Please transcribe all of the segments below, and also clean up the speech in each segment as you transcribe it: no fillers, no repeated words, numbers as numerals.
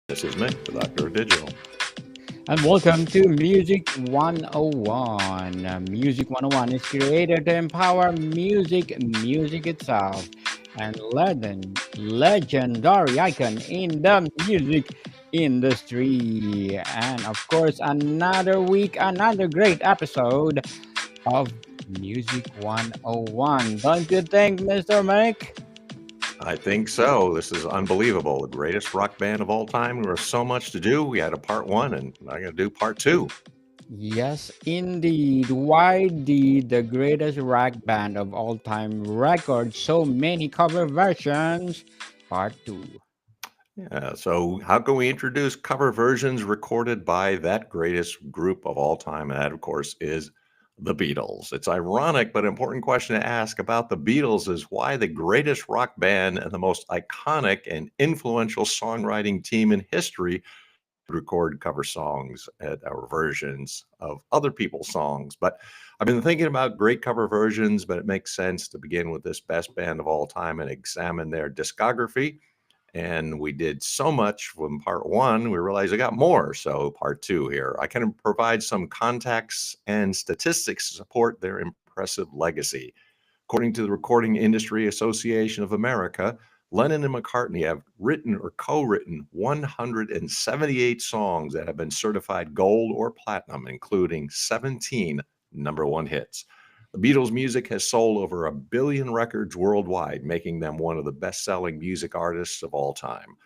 This is Mick, the Doctor of Digital. And welcome to Music 101. Music 101 is created to empower music itself, and legendary icon in the music industry. And of course, another week, another great episode of Music 101. Don't you think, Mr. Mick? I think so. This is unbelievable. The greatest rock band of all time. There was so much to do. We had a part one, and I got to do part two. Yes, indeed. Why did the greatest rock band of all time record so many cover versions? Part 2. Yeah. So, how can we introduce cover versions recorded by that greatest group of all time? And that, of course, is the Beatles. It's ironic, but important question to ask about the Beatles is why the greatest rock band and the most iconic and influential songwriting team in history record cover songs or versions of other people's songs. But I've been thinking about great cover versions, but it makes sense to begin with this best band of all time and examine their discography. And we did so much from part one, we realized I got more. So, part two here, I can provide some context and statistics to support their impressive legacy. According to the Recording Industry Association of America, Lennon and McCartney have written or co written 178 songs that have been certified gold or platinum, including 17 number one hits. The Beatles' music has sold over a billion records worldwide, making them one of the best selling music artists of all time.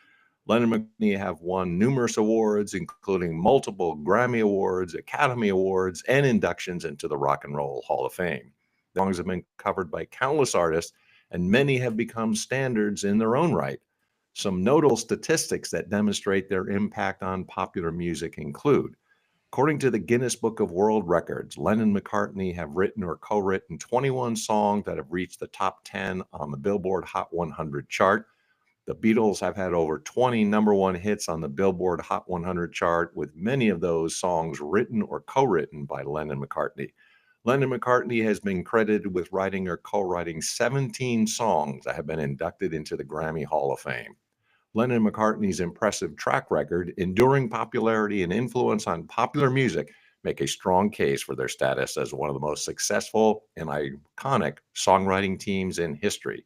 Lennon and McCartney have won numerous awards, including multiple Grammy Awards, Academy Awards, and inductions into the Rock and Roll Hall of Fame. Their songs have been covered by countless artists, and many have become standards in their own right. Some notable statistics that demonstrate their impact on popular music include: according to the Guinness Book of World Records, Lennon and McCartney have written or co written 21 songs that have reached the top 10 on the Billboard Hot 100 chart. The Beatles have had over 20 number one hits on the Billboard Hot 100 chart, with many of those songs written or co written by Lennon McCartney. Lennon McCartney has been credited with writing or co writing 17 songs that have been inducted into the Grammy Hall of Fame. Lennon McCartney's impressive track record, enduring popularity, and influence on popular music make a strong case for their status as one of the most successful and iconic songwriting teams in history.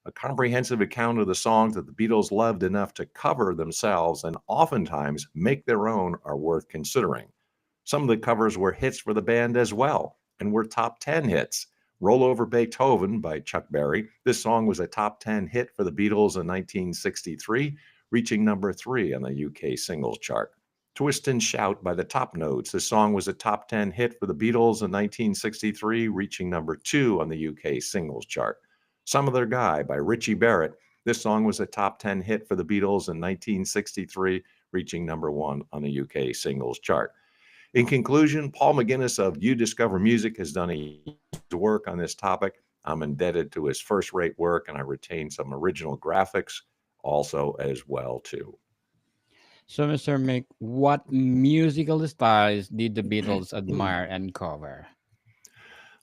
A comprehensive account of the songs that the Beatles loved enough to cover themselves and oftentimes make their own are worth considering. Some of the covers were hits for the band as well and were top 10 hits. Roll Over Beethoven by Chuck Berry. This song was a top 10 hit for the Beatles in 1963, reaching number 3 on the UK singles chart. Twist and Shout by the Top Notes. This song was a top 10 hit for the Beatles in 1963, reaching number 2 on the UK singles chart. Some Other Guy by Richie Barrett. This song was a top 10 hit for the Beatles in 1963, reaching number 1 on the UK singles chart. In conclusion, Paul McGuinness of You Discover Music has done a work on this topic. I'm indebted to his first-rate work, and I retain some original graphics also as well too. So, Mr. Mick, what musical styles did the Beatles admire and cover?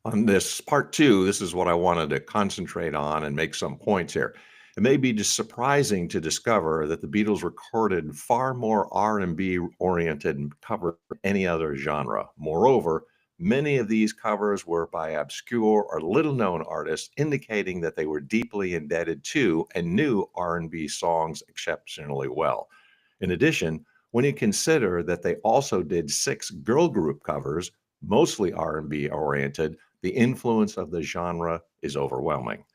On this part two, this is what I wanted to concentrate on and make some points here. It may be just surprising to discover that the Beatles recorded far more R&B oriented covers than any other genre. Moreover, many of these covers were by obscure or little-known artists, indicating that they were deeply indebted to and knew R&B songs exceptionally well. In addition, when you consider that they also did 6 girl group covers, mostly R&B oriented, the influence of the genre is overwhelming.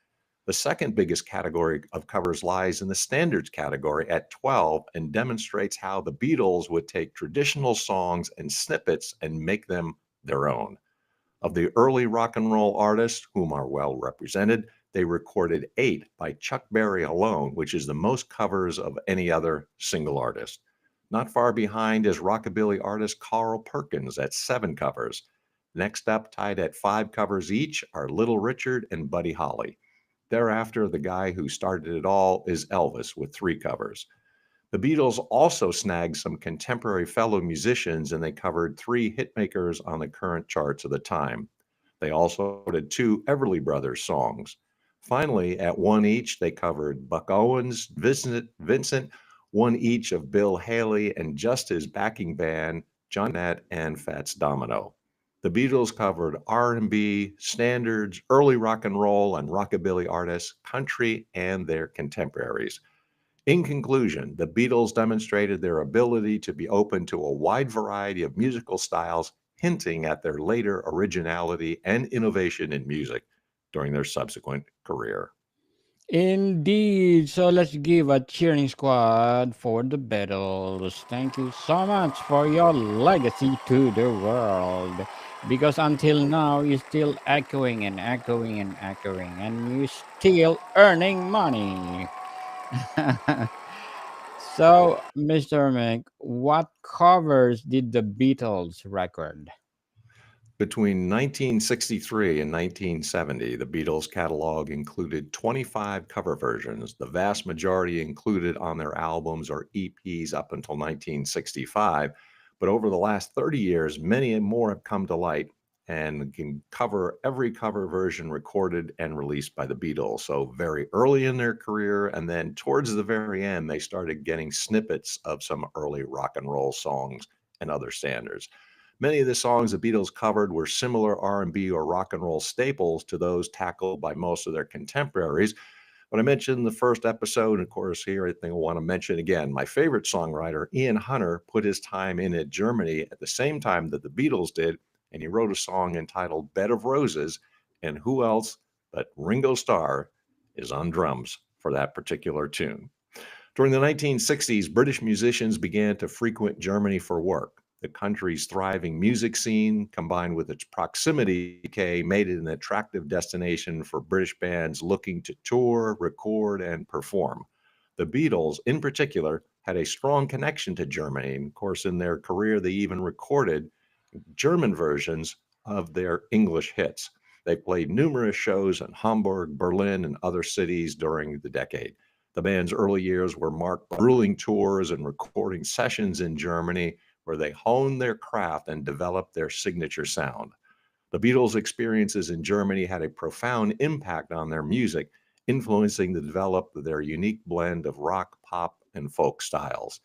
The second biggest category of covers lies in the standards category at 12 and demonstrates how the Beatles would take traditional songs and snippets and make them their own. Of the early rock and roll artists, whom are well represented, they recorded 8 by Chuck Berry alone, which is the most covers of any other single artist. Not far behind is rockabilly artist Carl Perkins at 7 covers. Next up, tied at 5 covers each, are Little Richard and Buddy Holly. Thereafter, the guy who started it all is Elvis with 3 covers. The Beatles also snagged some contemporary fellow musicians, and they covered 3 hitmakers on the current charts of the time. They also did 2 Everly Brothers songs. Finally, at 1 each, they covered Buck Owens, Vincent one each of Bill Haley and just his backing band, John Nett and Fats Domino. The Beatles covered R&B, standards, early rock and roll and rockabilly artists, country, and their contemporaries. In conclusion, the Beatles demonstrated their ability to be open to a wide variety of musical styles, hinting at their later originality and innovation in music during their subsequent career. Indeed. So let's give a cheering squad for the Beatles. Thank you so much for your legacy to the world. Because until now, you're still echoing and echoing and echoing, and you're still earning money. So, Mr. Mick, what covers did the Beatles record? Between 1963 and 1970, the Beatles' catalog included 25 cover versions, the vast majority included on their albums or EPs up until 1965. But over the last 30 years, many more have come to light and can cover every cover version recorded and released by the Beatles. So, very early in their career, and then towards the very end, they started getting snippets of some early rock and roll songs and other standards. Many of the songs the Beatles covered were similar R&B or rock and roll staples to those tackled by most of their contemporaries. When I mentioned in the first episode, and of course, here I think I want to mention again, my favorite songwriter, Ian Hunter, put his time in at Germany at the same time that the Beatles did, and he wrote a song entitled Bed of Roses. And who else but Ringo Starr is on drums for that particular tune. During the 1960s, British musicians began to frequent Germany for work. The country's thriving music scene, combined with its proximity to the UK, made it an attractive destination for British bands looking to tour, record, and perform. The Beatles, in particular, had a strong connection to Germany. And of course, in their career, they even recorded German versions of their English hits. They played numerous shows in Hamburg, Berlin, and other cities during the decade. The band's early years were marked by grueling tours and recording sessions in Germany, where they honed their craft and developed their signature sound. The Beatles' experiences in Germany had a profound impact on their music, influencing the development of their unique blend of rock, pop, and folk styles.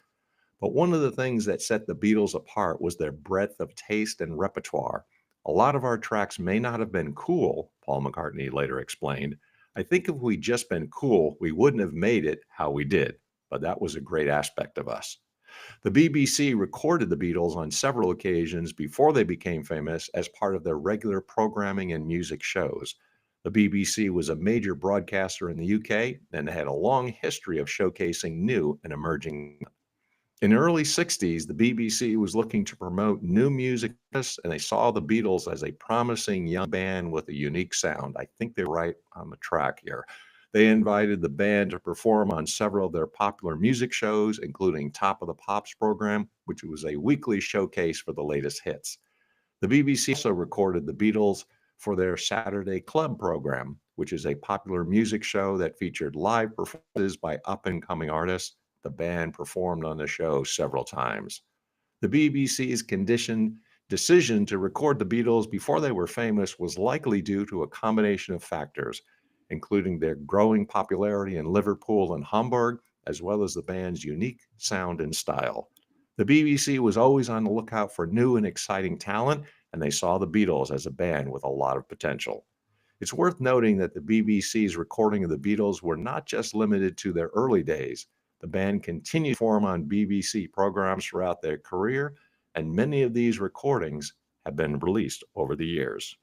But one of the things that set the Beatles apart was their breadth of taste and repertoire. A lot of our tracks may not have been cool, Paul McCartney later explained. I think if we'd just been cool, we wouldn't have made it how we did. But that was a great aspect of us. The BBC recorded the Beatles on several occasions before they became famous as part of their regular programming and music shows. The BBC was a major broadcaster in the UK and had a long history of showcasing new and emerging. In the early 60s, the BBC was looking to promote new music artists, and they saw the Beatles as a promising young band with a unique sound. I think they're right on the track here. They invited the band to perform on several of their popular music shows, including Top of the Pops program, which was a weekly showcase for the latest hits. The BBC also recorded the Beatles for their Saturday Club program, which is a popular music show that featured live performances by up and coming artists. The band performed on the show several times. The BBC's decision to record the Beatles before they were famous was likely due to a combination of factors, including their growing popularity in Liverpool and Hamburg, as well as the band's unique sound and style. The BBC was always on the lookout for new and exciting talent, and they saw the Beatles as a band with a lot of potential. It's worth noting that the BBC's recording of the Beatles were not just limited to their early days. The band continued to perform on BBC programs throughout their career, and many of these recordings have been released over the years.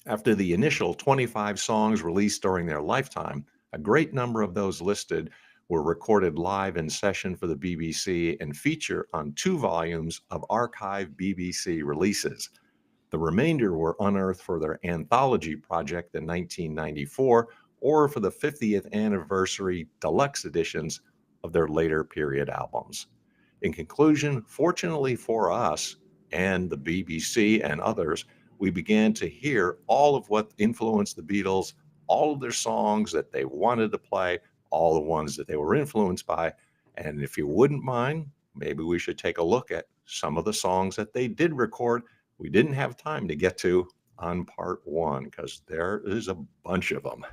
After the initial 25 songs released during their lifetime, a great number of those listed were recorded live in session for the BBC and feature on 2 volumes of archived BBC releases. The remainder were unearthed for their anthology project in 1994 or for the 50th anniversary deluxe editions of their later period albums. In conclusion, fortunately for us and the BBC and others, we began to hear all of what influenced the Beatles, all of their songs that they wanted to play, all the ones that they were influenced by. And if you wouldn't mind, maybe we should take a look at some of the songs that they did record we didn't have time to get to on part one because there is a bunch of them.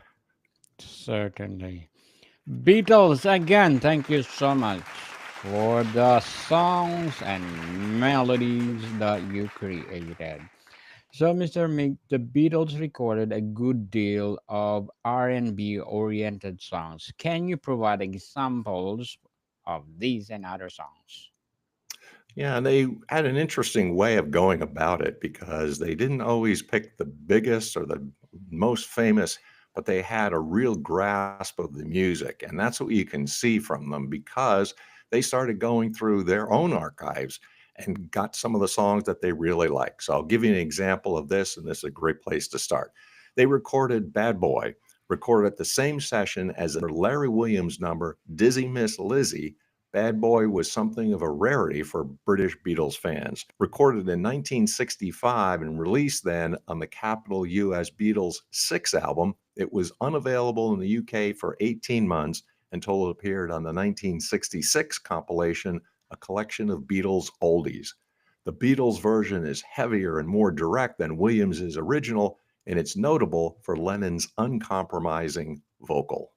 Certainly. Beatles, again, thank you so much for the songs and melodies that you created. So, Mr. Mick, the Beatles recorded a good deal of R&B oriented songs. Can you provide examples of these and other songs? Yeah, and they had an interesting way of going about it because they didn't always pick the biggest or the most famous, but they had a real grasp of the music. And that's what you can see from them because they started going through their own archives and got some of the songs that they really like. So I'll give you an example of this, and this is a great place to start. They recorded Bad Boy, recorded at the same session as their Larry Williams number, Dizzy Miss Lizzie. Bad Boy was something of a rarity for British Beatles fans. Recorded in 1965 and released then on the Capitol US Beatles 6 album, it was unavailable in the UK for 18 months until it appeared on the 1966 compilation, A Collection of Beatles Oldies. The Beatles version is heavier and more direct than Williams's original, and it's notable for Lennon's uncompromising vocal.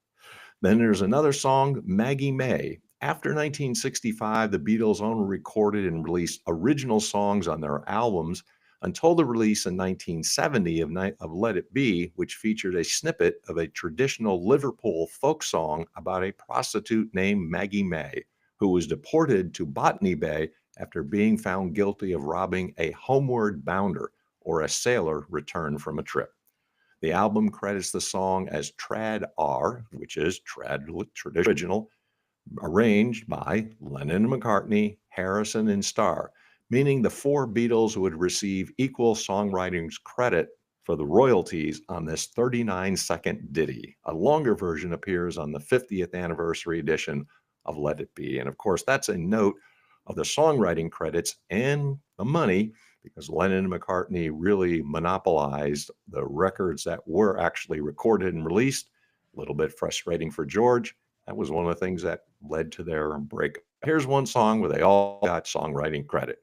Then there's another song, Maggie May. After 1965, the Beatles only recorded and released original songs on their albums until the release in 1970 of Let It Be, which featured a snippet of a traditional Liverpool folk song about a prostitute named Maggie May, who was deported to Botany Bay after being found guilty of robbing a homeward bounder or a sailor returned from a trip. The album credits the song as Trad R, which is trad traditional, arranged by Lennon and McCartney, Harrison, and Starr, meaning the four Beatles would receive equal songwriting credit for the royalties on this 39-second ditty. A longer version appears on the 50th anniversary edition of Let It Be. And of course, that's a note of the songwriting credits and the money because Lennon and McCartney really monopolized the records that were actually recorded and released. A little bit frustrating for George. That was one of the things that led to their breakup. Here's one song where they all got songwriting credit.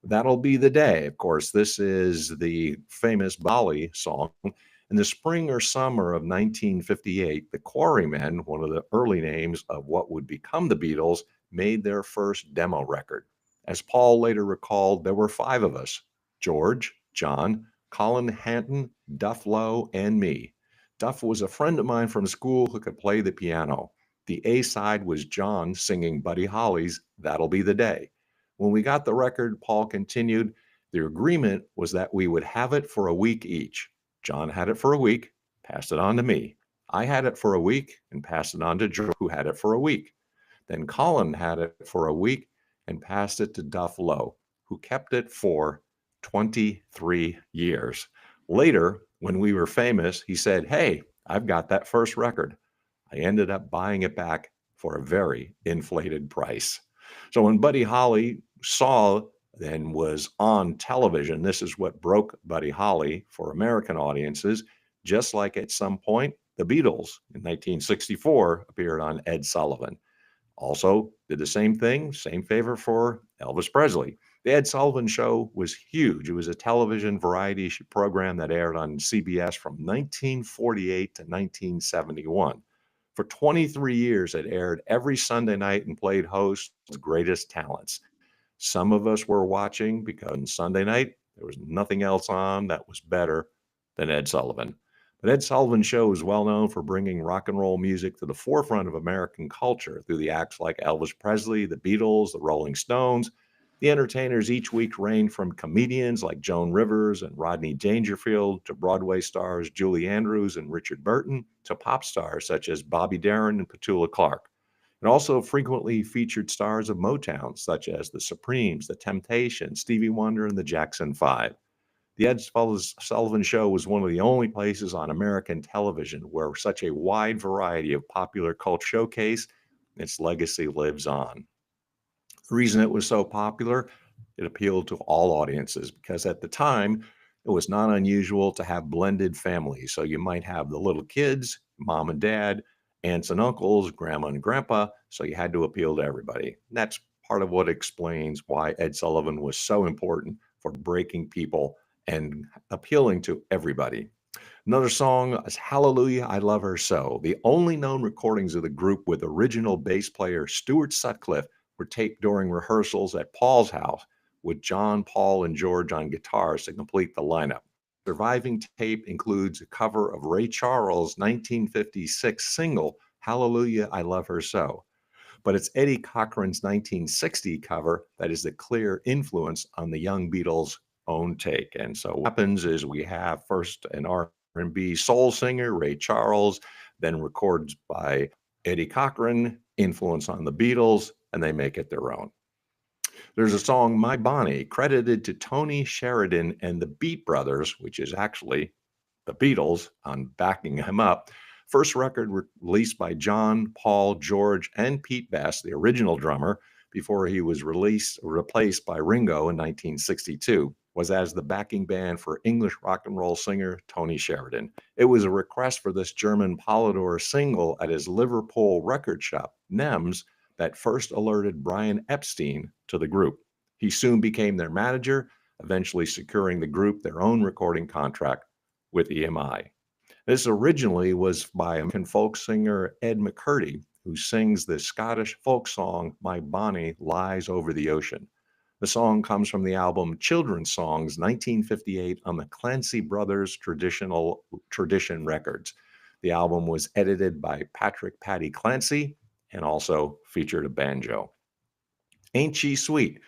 That'll Be the Day. Of course, this is the famous Bali song. In the spring or summer of 1958, the Quarrymen, one of the early names of what would become the Beatles, made their first demo record. As Paul later recalled, there were five of us: George, John, Colin Hanton, Duff Lowe, and me. Duff was a friend of mine from school who could play the piano. The A side was John singing Buddy Holly's That'll Be the Day. When we got the record, Paul continued, the agreement was that we would have it for a week each. John had it for a week, passed it on to me. I had it for a week and passed it on to Drew, who had it for a week. Then Colin had it for a week and passed it to Duff Lowe, who kept it for 23 years. Later, when we were famous, he said, Hey, I've got that first record. I ended up buying it back for a very inflated price. So when Buddy Holly saw and was on television, this is what broke Buddy Holly for American audiences, just like at some point the Beatles in 1964 appeared on Ed Sullivan. Also did the same thing, same favor for Elvis Presley. The Ed Sullivan Show was huge. It was a television variety program that aired on CBS from 1948 to 1971. For 23 years, it aired every Sunday night and played host greatest talents. Some of us were watching because on Sunday night, there was nothing else on that was better than Ed Sullivan. But Ed Sullivan Show is well known for bringing rock and roll music to the forefront of American culture through the acts like Elvis Presley, the Beatles, the Rolling Stones. The entertainers each week range from comedians like Joan Rivers and Rodney Dangerfield to Broadway stars Julie Andrews and Richard Burton to pop stars such as Bobby Darin and Petula Clark. It also frequently featured stars of Motown such as the Supremes, the Temptations, Stevie Wonder, and the Jackson Five. The Ed Sullivan Show was one of the only places on American television where such a wide variety of popular culture showcased. Its legacy lives on. The reason it was so popular, it appealed to all audiences because at the time, it was not unusual to have blended families. So you might have the little kids, mom and dad, aunts and uncles, grandma and grandpa. So you had to appeal to everybody. And that's part of what explains why Ed Sullivan was so important for breaking people and appealing to everybody. Another song is Hallelujah, I Love Her So. The only known recordings of the group with original bass player Stuart Sutcliffe were taped during rehearsals at Paul's house with John, Paul, and George on guitars to complete the lineup. Surviving tape includes a cover of Ray Charles' 1956 single, Hallelujah, I Love Her So. But it's Eddie Cochran's 1960 cover that is the clear influence on the young Beatles' own take. And so what happens is we have first an R&B soul singer, Ray Charles, then records by Eddie Cochran, influence on the Beatles, and they make it their own. There's a song, My Bonnie, credited to Tony Sheridan and the Beat Brothers, which is actually the Beatles on backing him up. First record released by John, Paul, George, and Pete Best, the original drummer, before he was replaced by Ringo in 1962, was as the backing band for English rock and roll singer Tony Sheridan. It was a request for this German Polydor single at his Liverpool record shop, Nems, that first alerted Brian Epstein to the group. He soon became their manager, eventually securing the group their own recording contract with EMI. This originally was by American folk singer Ed McCurdy, who sings the Scottish folk song My Bonnie Lies Over the Ocean. The song comes from the album Children's Songs 1958 on the Clancy Brothers Tradition Records. The album was edited by Patrick Paddy Clancy and also featured a banjo. Ain't She Sweet?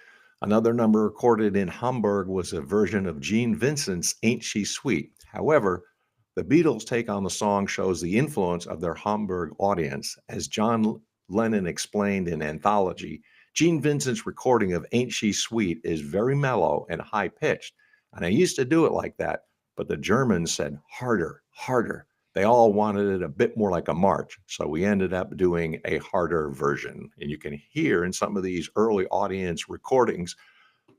Another number recorded in Hamburg was a version of Gene Vincent's Ain't She Sweet. However, the Beatles' take on the song shows the influence of their Hamburg audience. As John Lennon explained in Anthology, Gene Vincent's recording of Ain't She Sweet is very mellow and high pitched. And I used to do it like that, but the Germans said harder, harder. They all wanted it a bit more like a march. So we ended up doing a harder version. And you can hear in some of these early audience recordings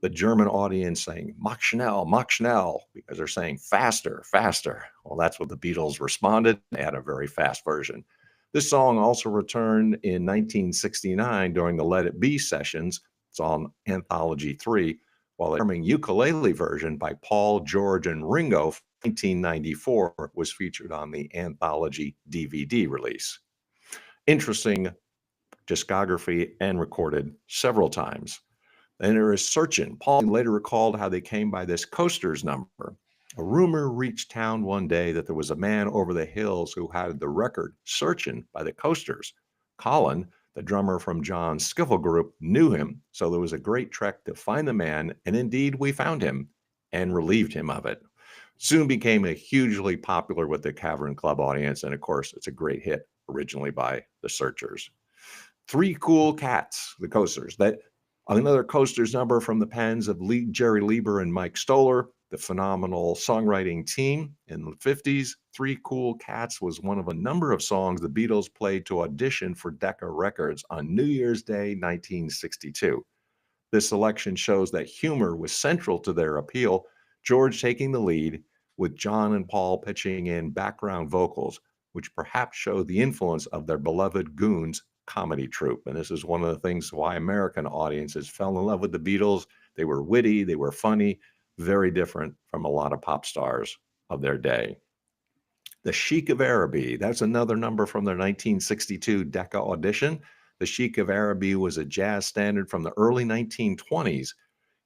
the German audience saying, Mach schnell, because they're saying faster, faster. Well, that's what the Beatles responded. They had a very fast version. This song also returned in 1969 during the Let It Be sessions. It's on Anthology 3, while the charming ukulele version by Paul, George, and Ringo from 1994 was featured on the Anthology DVD release. Interesting discography and recorded several times. Then there is Searchin'. Paul later recalled how they came by this Coasters number. A rumor reached town one day that there was a man over the hills who had the record Searchin' by the Coasters. Colin, the drummer from John's Skiffle group, knew him, so there was a great trek to find the man, and indeed we found him and relieved him of it. Soon became a hugely popular with the Cavern Club audience, and of course, it's a great hit originally by the Searchers. Three Cool Cats, the Coasters. That another Coasters number from the pens of Jerry Lieber and Mike Stoller, the phenomenal songwriting team in the 50s. Three Cool Cats was one of a number of songs the Beatles played to audition for Decca Records on New Year's Day, 1962. This selection shows that humor was central to their appeal, George taking the lead, with John and Paul pitching in background vocals, which perhaps showed the influence of their beloved Goons comedy troupe. And this is one of the things why American audiences fell in love with the Beatles. They were witty, they were funny, very different from a lot of pop stars of their day. The Sheik of Araby, that's another number from their 1962 Decca audition. The Sheik of Araby was a jazz standard from the early 1920s.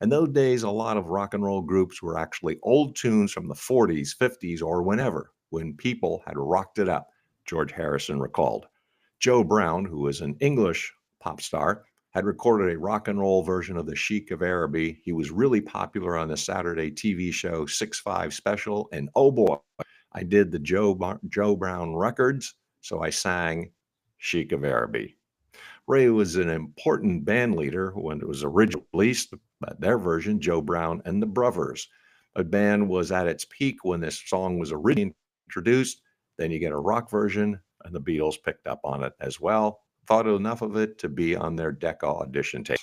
In those days, a lot of rock and roll groups were actually old tunes from the 40s, 50s, or whenever, when people had rocked it up, George Harrison recalled. Joe Brown, who was an English pop star, had recorded a rock and roll version of the Sheik of Araby. He was really popular on the Saturday TV show 6-5 Special, and oh boy, I did the Joe Brown records, so I sang Sheik of Araby. Ray was an important band leader when it was originally released, their version, Joe Brown and the Brothers. A band was at its peak when this song was originally introduced. Then you get a rock version, and the Beatles picked up on it as well. Thought enough of it to be on their Decca audition tape.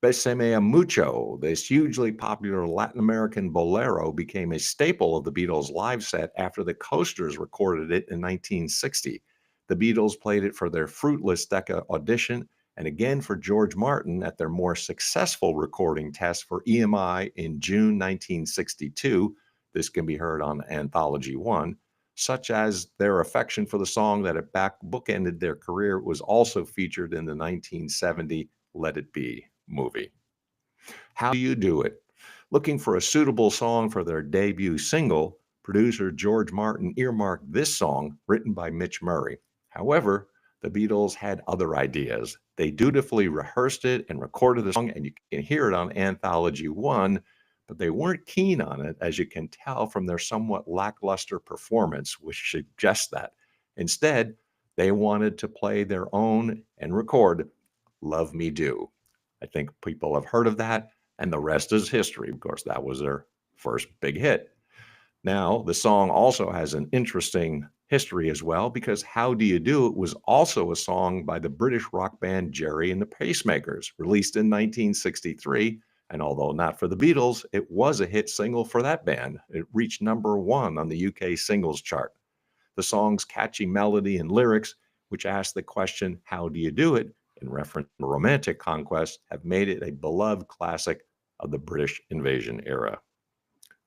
Besame a Mucho, this hugely popular Latin American bolero, became a staple of the Beatles' live set after the Coasters recorded it in 1960. The Beatles played it for their fruitless Decca audition and again for George Martin at their more successful recording test for EMI in June 1962. This can be heard on Anthology 1, such as their affection for the song that it bookended their career was also featured in the 1970 Let It Be movie. How do you do it? Looking for a suitable song for their debut single, producer George Martin earmarked this song, written by Mitch Murray. However, the Beatles had other ideas. They dutifully rehearsed it and recorded the song, and you can hear it on Anthology 1, but they weren't keen on it, as you can tell from their somewhat lackluster performance, which suggests that. Instead, they wanted to play their own and record Love Me Do. I think people have heard of that, and the rest is history. Of course, that was their first big hit. Now, the song also has an interesting history as well, because How Do You Do It was also a song by the British rock band Jerry and the Pacemakers, released in 1963. And although not for the Beatles, it was a hit single for that band. It reached #1 on the UK singles chart. The song's catchy melody and lyrics, which ask the question, How do you do it? In reference to romantic conquest, have made it a beloved classic of the British invasion era.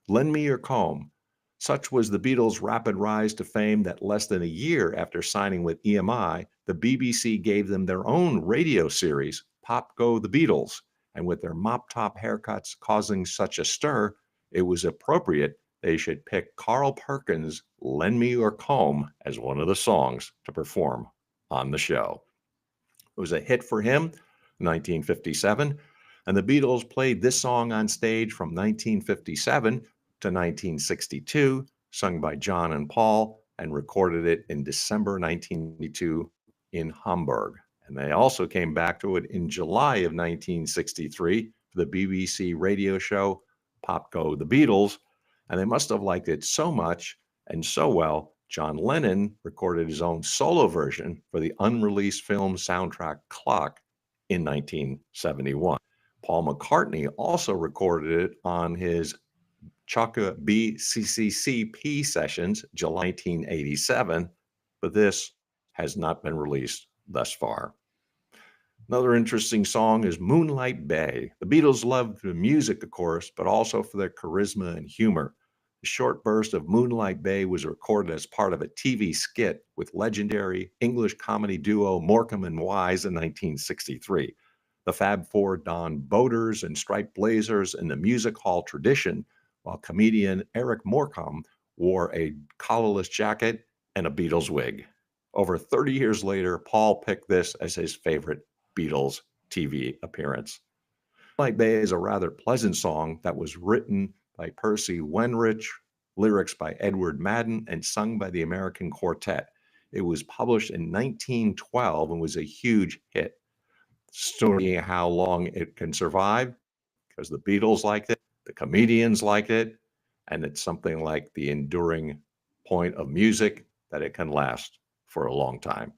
Lend Me Your Comb. Such was the Beatles' rapid rise to fame that less than a year after signing with EMI, the BBC gave them their own radio series, Pop Go the Beatles. And with their mop top haircuts causing such a stir, it was appropriate they should pick Carl Perkins' Lend Me Your Comb as one of the songs to perform on the show. It was a hit for him, 1957, and the Beatles played this song on stage from 1957 to 1962, sung by John and Paul, and recorded it in December 1992 in Hamburg. And they also came back to it in July of 1963 for the BBC radio show Pop Go the Beatles, and they must have liked it so much and so well, John Lennon recorded his own solo version for the unreleased film soundtrack Clock in 1971. Paul McCartney also recorded it on his Chaka BCCCP sessions, July 1987, but this has not been released thus far. Another interesting song is Moonlight Bay. The Beatles loved the music, of course, but also for their charisma and humor. The short burst of Moonlight Bay was recorded as part of a TV skit with legendary English comedy duo Morecambe and Wise in 1963. The Fab Four donned boaters and striped blazers in the music hall tradition, while comedian Eric Morecambe wore a collarless jacket and a Beatles wig. Over 30 years later, Paul picked this as his favorite Beatles TV appearance. Moonlight Bay is a rather pleasant song that was written by Percy Wenrich, lyrics by Edward Madden, and sung by the American Quartet. It was published in 1912 and was a huge hit. Story how long it can survive, because the Beatles liked it, the comedians liked it, and it's something like the enduring point of music that it can last for a long time.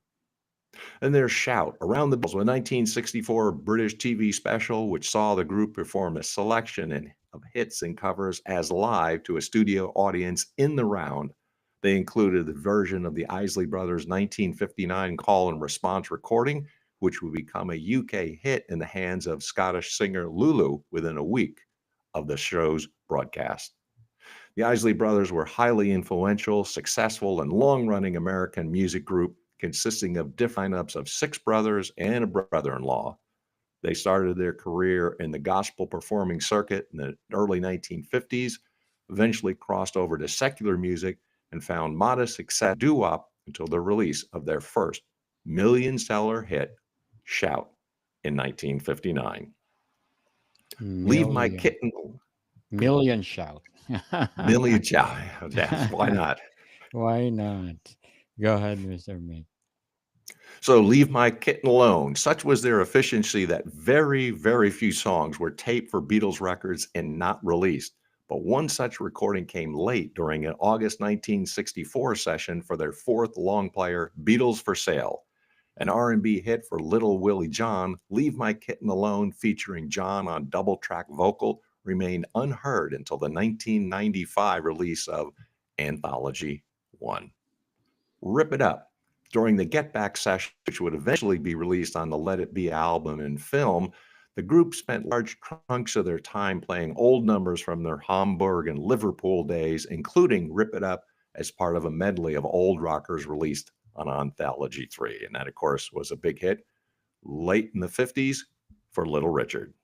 And there's Shout, Around the Bells, a 1964 British TV special which saw the group perform a selection of hits and covers as live to a studio audience in the round. They included the version of the Isley Brothers' 1959 call and response recording, which would become a UK hit in the hands of Scottish singer Lulu within a week of the show's broadcast. The Isley Brothers were highly influential, successful, and long-running American music group consisting of different lineups of 6 brothers and a brother-in-law. They started their career in the gospel performing circuit in the early 1950s, eventually crossed over to secular music, and found modest success doo-wop until the release of their first million-seller hit, Shout, in 1959. Leave My Million. Kitten, Million shout. million, yes, why not? Why not? Go ahead, Mr. Mick. So Leave My Kitten Alone. Such was their efficiency that very, very few songs were taped for Beatles records and not released. But one such recording came late during an August 1964 session for their 4th long player, Beatles for Sale. An R&B hit for Little Willie John, Leave My Kitten Alone, featuring John on double-track vocal, remained unheard until the 1995 release of Anthology 1. Rip It Up. During the Get Back session, which would eventually be released on the Let It Be album and film, The group spent large chunks of their time playing old numbers from their Hamburg and Liverpool days, including Rip It Up as part of a medley of old rockers released on Anthology 3. And that, of course, was a big hit late in the 50s for Little Richard.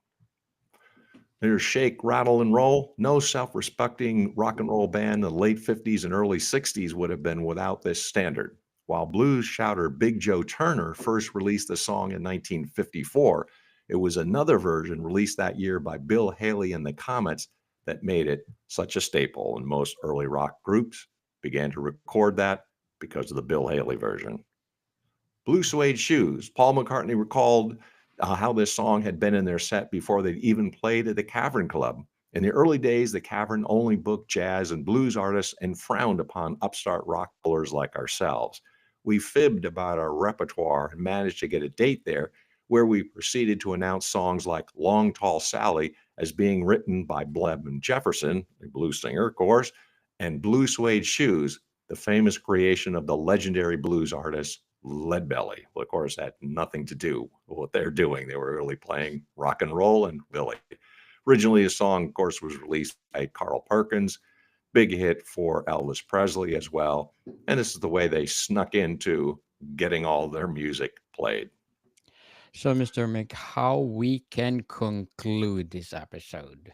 There's Shake, Rattle, and Roll. No self respecting rock and roll band in the late 50s and early 60s would have been without this standard. While blues shouter Big Joe Turner first released the song in 1954, it was another version released that year by Bill Haley and the Comets that made it such a staple, and most early rock groups began to record that because of the Bill Haley version. Blue Suede Shoes. Paul McCartney recalled how this song had been in their set before they'd even played at the Cavern Club. In the early days, the Cavern only booked jazz and blues artists and frowned upon upstart rock rollers like ourselves. We fibbed about our repertoire and managed to get a date there where we proceeded to announce songs like Long Tall Sally as being written by Bleb and Jefferson, the blues singer, of course, and Blue Suede Shoes, the famous creation of the legendary blues artist Leadbelly. Well, of course, that had nothing to do with what they're doing. They were really playing rock and roll and Billy. Originally, the song, of course, was released by Carl Perkins, big hit for Elvis Presley as well. And this is the way they snuck into getting all their music played. So, Mr. Mick, how we can conclude this episode?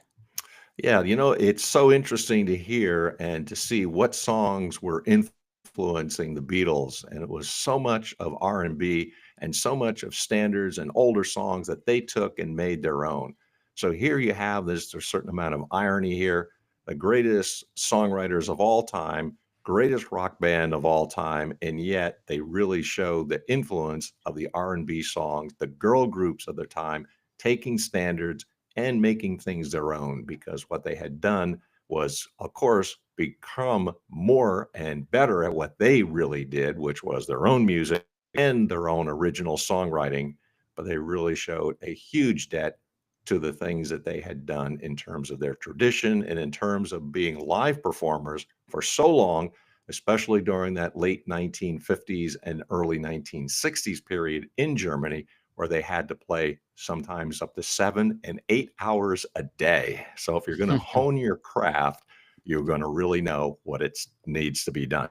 Yeah, it's so interesting to hear and to see what songs were influencing the Beatles, and it was so much of R&B and so much of standards and older songs that they took and made their own. So here you have this a certain amount of irony here. The greatest songwriters of all time, greatest rock band of all time, and yet they really show the influence of the R&B songs, the girl groups of their time, taking standards and making things their own because what they had done was, of course, become more and better at what they really did, which was their own music and their own original songwriting. But they really showed a huge debt to the things that they had done in terms of their tradition and in terms of being live performers for so long, especially during that late 1950s and early 1960s period in Germany, where they had to play sometimes up to 7 and 8 hours a day. So if you're going to hone your craft, you're going to really know what it needs to be done.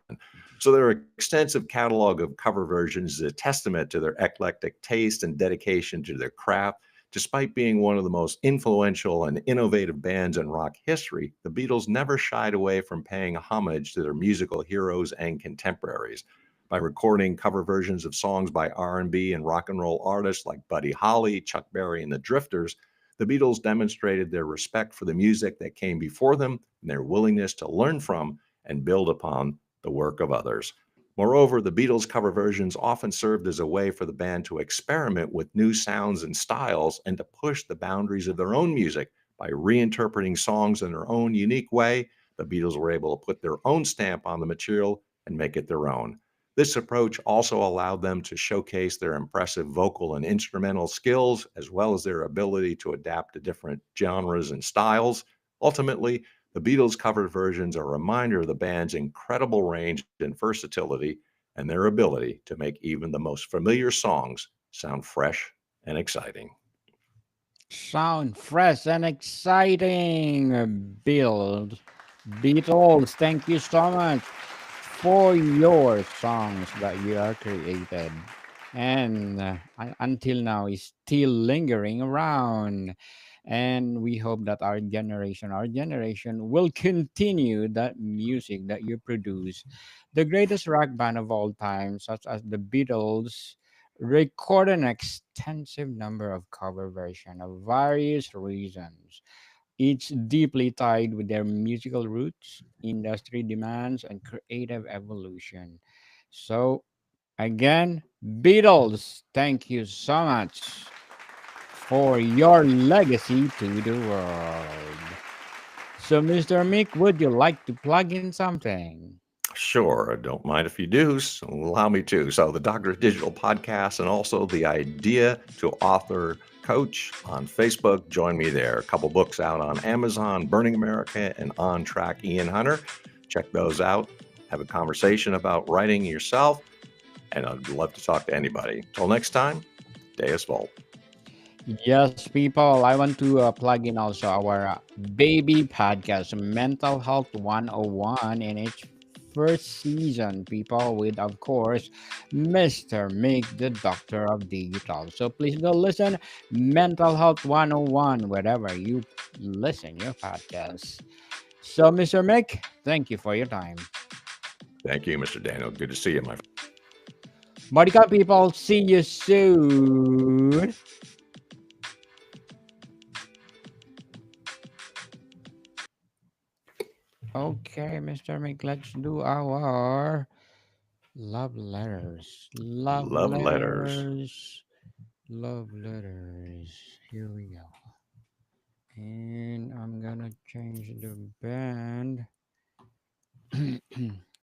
So their extensive catalog of cover versions is a testament to their eclectic taste and dedication to their craft. Despite being one of the most influential and innovative bands in rock history, the Beatles never shied away from paying homage to their musical heroes and contemporaries. By recording cover versions of songs by R&B and rock and roll artists like Buddy Holly, Chuck Berry, and the Drifters, the Beatles demonstrated their respect for the music that came before them and their willingness to learn from and build upon the work of others. Moreover, the Beatles' cover versions often served as a way for the band to experiment with new sounds and styles and to push the boundaries of their own music. By reinterpreting songs in their own unique way, the Beatles were able to put their own stamp on the material and make it their own. This approach also allowed them to showcase their impressive vocal and instrumental skills, as well as their ability to adapt to different genres and styles. Ultimately, the Beatles' covered versions are a reminder of the band's incredible range and versatility and their ability to make even the most familiar songs sound fresh and exciting. Sound fresh and exciting, Beatles. Thank you so much for your songs that you are created, and until now is still lingering around. And we hope that our generation will continue that music that you produce. The greatest rock band of all time, such as the Beatles, record an extensive number of cover versions of various reasons, each deeply tied with their musical roots, industry demands, and creative evolution. So, again, Beatles, thank you so much for your legacy to the world. So, Mr. Mick, would you like to plug in something? Sure, I don't mind if you do. So allow me to. So, the Doctor Digital podcast and also the Idea to Author Coach on Facebook. Join me there. A couple books out on Amazon, Burning America and On Track Ian Hunter. Check those out. Have a conversation about writing yourself. And I'd love to talk to anybody. Till next time, Deus Volt. Yes, people, I want to plug in also our baby podcast, Mental Health 101, in its first season, people, with, of course, Mr. Mick, the Doctor of Digital. So please go listen, Mental Health 101, wherever you listen your podcast. So, Mr. Mick, thank you for your time. Thank you, Mr. Daniel. Good to see you, my friend. Monica, people, see you soon. Okay, Mr. Mick, let's do our love letters. Love Love letters. letters. Love letters. Here we go. And I'm gonna change the band.